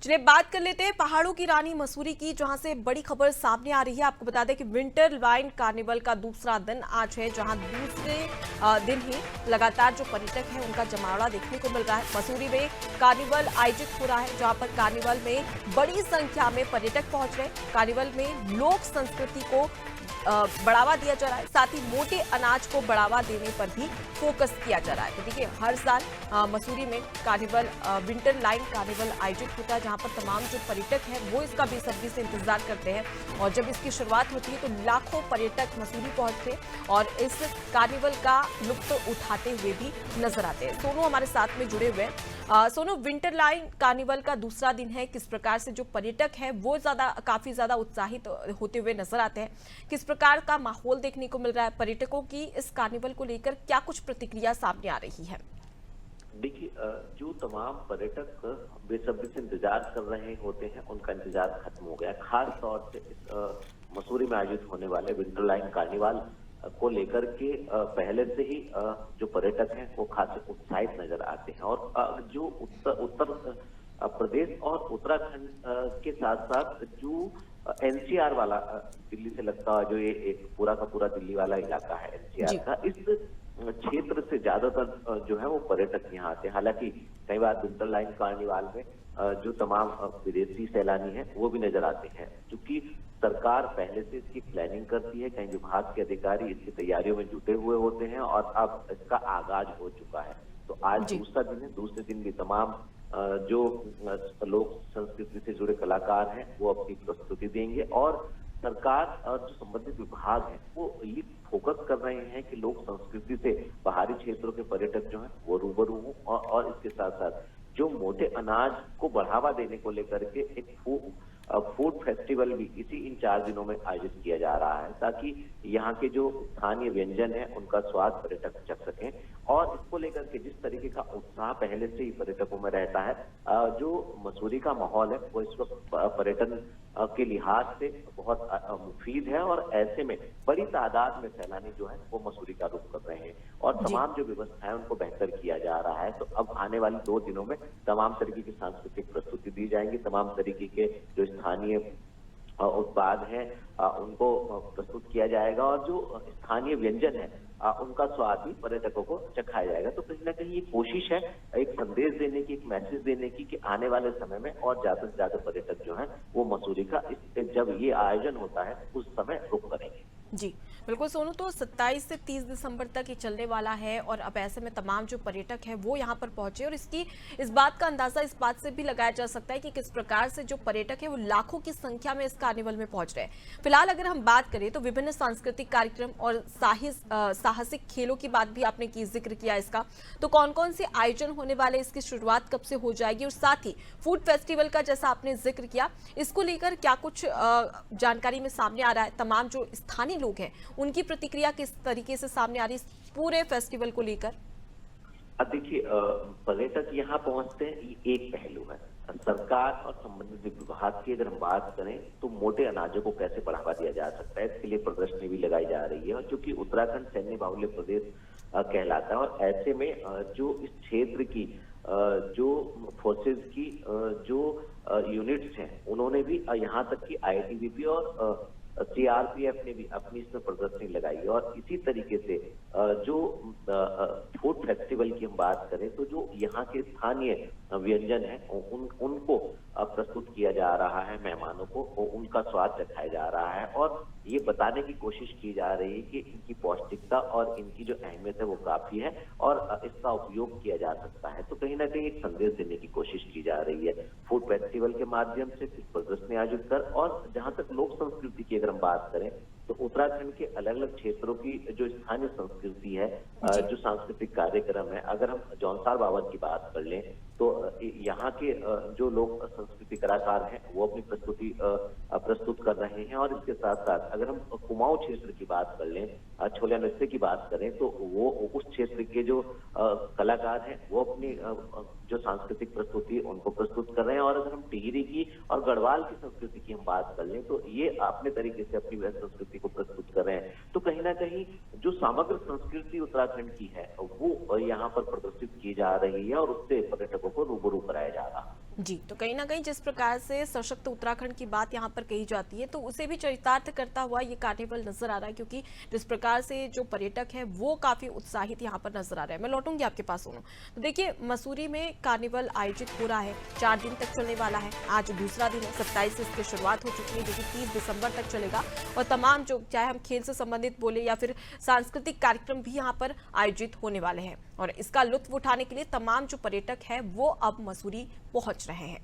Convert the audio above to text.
चलिए बात कर लेते हैं पहाड़ों की रानी मसूरी की, जहां से बड़ी खबर सामने आ रही है। आपको बता दें कि विंटर वाइन कार्निवल का दूसरा दिन आज है, जहां दूसरे दिन ही लगातार जो पर्यटक हैं उनका जमावड़ा देखने को मिल रहा है। मसूरी में कार्निवल आयोजित हो रहा है, जहां पर कार्निवल में बड़ी संख्या में पर्यटक पहुंच रहे हैं। कार्निवल में लोक संस्कृति को बढ़ावा दिया जा रहा है, साथ ही मोटे अनाज को बढ़ावा देने पर भी फोकस किया जा रहा है। तो देखिए, हर साल मसूरी में कार्निवल विंटर लाइन कार्निवल आयोजित होता है, जहां पर तमाम जो पर्यटक हैं वो इसका बेसब्री से इंतजार करते हैं। और जब इसकी शुरुआत होती है तो लाखों पर्यटक मसूरी पहुंचते हैं और इस कार्निवल का लुत्फ उठाते हुए भी नजर आते हैं। सोनू हमारे साथ में जुड़े हुए हैं। सोनू, विंटर लाइन कार्निवल का दूसरा दिन है, किस प्रकार से जो पर्यटक हैं वो काफी ज्यादा उत्साहित होते हुए नजर आते हैं, किस प्रकार का माहौल देखने को मिल रहा है? पर्यटकों की इस कार्निवल को लेकर क्या कुछ प्रतिक्रिया सामने आ रही है? देखिए, जो तमाम पर्यटक बेसब्री से इंतजार कर रहे होते हैं उनका इंतजार खत्म हो गया। खास तौर से इस मसूरी में आयोजित होने वाले विंटर लाइन कार्निवाल को लेकर के पहले से ही जो पर्यटक हैं वो खास उत्साहित नजर आते हैं। और जो उत्तर प्रदेश और उत्तराखंड के साथ साथ जो एनसीआर वाला दिल्ली से लगता है, जो ये एक पूरा का पूरा दिल्ली वाला इलाका है एनसीआर का, इस क्षेत्र से ज्यादातर जो है वो पर्यटक यहाँ आते हैं। हालांकि कई बार विंटर लाइन कार्निवाल में जो तमाम विदेशी सैलानी हैं वो भी नजर आते हैं। क्योंकि सरकार पहले से इसकी प्लानिंग करती है, कई विभाग के अधिकारी इसकी तैयारियों में जुटे हुए होते हैं और अब इसका आगाज हो चुका है। तो आज दूसरा दिन है, दूसरे दिन भी तमाम जो लोक संस्कृति से जुड़े कलाकार हैं वो अपनी प्रस्तुति देंगे। और सरकार और जो संबंधित विभाग हैं वो ये फोकस कर रहे हैं कि लोक संस्कृति से बाहरी क्षेत्रों के पर्यटक जो हैं वो रूबरू हों। और इसके साथ साथ जो मोटे अनाज को बढ़ावा देने को लेकर के एक फूड फेस्टिवल भी इसी इन 4 दिनों में आयोजित किया जा रहा है, ताकि यहाँ के जो स्थानीय व्यंजन है उनका स्वाद पर्यटक चख सकें। और इसको लेकर के जिस तरीके का उत्साह पहले से ही पर्यटकों में रहता है, जो मसूरी का माहौल है वो इस वक्त पर्यटन के लिहाज से बहुत मुफीद है। और ऐसे में बड़ी तादाद में सैलानी जो है वो मसूरी का रुख कर रहे हैं और तमाम जो व्यवस्था है उनको बेहतर किया जा रहा है। तो अब आने वाले 2 दिनों में तमाम तरीके की सांस्कृतिक प्रस्तुति दी जाएंगी, तमाम तरीके के जो स्थानीय उत्पाद हैं उनको प्रस्तुत किया जाएगा और जो स्थानीय व्यंजन है उनका स्वाद भी पर्यटकों को चखाया जाएगा। तो कहीं ना कहीं ये कोशिश है एक संदेश देने की, एक मैसेज देने की कि आने वाले समय में और ज्यादा से ज्यादा पर्यटक जो हैं वो मसूरी का जब ये आयोजन होता है उस समय रुख करेंगे। जी बिल्कुल सोनू, तो 27 से 30 दिसंबर तक ये चलने वाला है और अब ऐसे में तमाम जो पर्यटक हैं वो यहाँ पर पहुंचे और इस बात का अंदाजा इस बात से भी लगाया जा सकता है कि किस प्रकार से जो पर्यटक हैं वो लाखों की संख्या में इस कार्निवल में पहुंच रहे हैं। फिलहाल अगर हम बात करें तो विभिन्न सांस्कृतिक कार्यक्रम और साहसिक खेलों की बात भी आपने की, जिक्र किया इसका, तो कौन कौन से आयोजन होने वाले, इसकी शुरुआत कब से हो जाएगी और साथ ही फूड फेस्टिवल का जैसा आपने जिक्र किया, इसको लेकर क्या कुछ जानकारी में सामने आ रहा है? तमाम जो स्थानीय लोग हैं उनकी प्रतिक्रिया किस तरीके से सामने आ रही है पूरे फेस्टिवल को लेकर? देखिए, पर्यटक यहाँ पहुंचते हैं ये एक पहलू है। सरकार और संबंधित विभाग की अगर हम बात करें तो मोटे अनाजों को कैसे बढ़ावा दिया जा सकता है, इसके लिए प्रदर्शनी भी लगाई जा रही है। और क्योंकि उत्तराखंड सैन्य बाहुल्य प्रदेश कहलाता है और ऐसे में जो इस क्षेत्र की जो फोर्सेज की जो यूनिट्स हैं उन्होंने भी यहाँ तक कि आईटीबीपी और सीआरपीएफ ने भी अपनी इसमें प्रदर्शनी लगाई। और इसी तरीके से जो फूड फेस्टिवल की हम बात करें तो जो यहाँ के स्थानीय व्यंजन है उनको प्रस्तुत किया जा रहा है, मेहमानों को उनका स्वाद चखाया जा रहा है और ये बताने की कोशिश की जा रही है कि इनकी पौष्टिकता और इनकी जो अहमियत है वो काफी है और इसका उपयोग किया जा सकता है। तो कहीं ना कहीं एक संदेश देने की कोशिश की जा रही है फूड फेस्टिवल के माध्यम से, प्रदर्शनी आयोजित कर। और जहां तक लोक संस्कृति की अगर हम बात करें तो उत्तराखंड के अलग अलग क्षेत्रों की जो स्थानीय संस्कृति है, जो सांस्कृतिक कार्यक्रम है, अगर हम जौनसार बावन की बात कर लें तो यहाँ के जो लोक संस्कृति कलाकार हैं वो अपनी प्रस्तुति प्रस्तुत कर रहे हैं। और इसके साथ साथ अगर हम कुमाऊं क्षेत्र की बात कर लें, छोलिया नृत्य की बात करें तो वो उस क्षेत्र के जो कलाकार हैं वो अपनी जो सांस्कृतिक प्रस्तुति उनको प्रस्तुत कर रहे हैं। और अगर हम टिहरी की और गढ़वाल की संस्कृति की हम बात कर लें तो ये अपने तरीके से अपनी संस्कृति को प्रस्तुत कर रहे हैं। तो कहीं ना कहीं जो समग्र संस्कृति उत्तराखंड की है वो यहाँ पर प्रदर्शित की जा रही है और उससे पर्यटकों को रूबरू कराया जा रहा है। जी, तो कहीं न कहीं जिस प्रकार से सशक्त उत्तराखंड की बात यहाँ पर कही जाती है, तो उसे भी चरितार्थ करता हुआ ये कार्निवल नज़र आ रहा है, क्योंकि जिस प्रकार से जो पर्यटक हैं, वो काफ़ी उत्साहित यहाँ पर नज़र आ रहे हैं। मैं लौटूँगी आपके पास सोनू। तो देखिए, मसूरी में कार्निवल आयोजित हो रहा है, 4 दिन तक चलने वाला है। आज दूसरा दिन है, 27 से इसकी शुरुआत हो चुकी है, जो कि 30 दिसंबर तक चलेगा और तमाम जो चाहे हम खेल से संबंधित बोले या फिर सांस्कृतिक कार्यक्रम भी यहाँ पर आयोजित होने वाले हैं और इसका लुत्फ़ उठाने के लिए तमाम जो पर्यटक हैं, वो अब मसूरी पहुंच रहे हैं।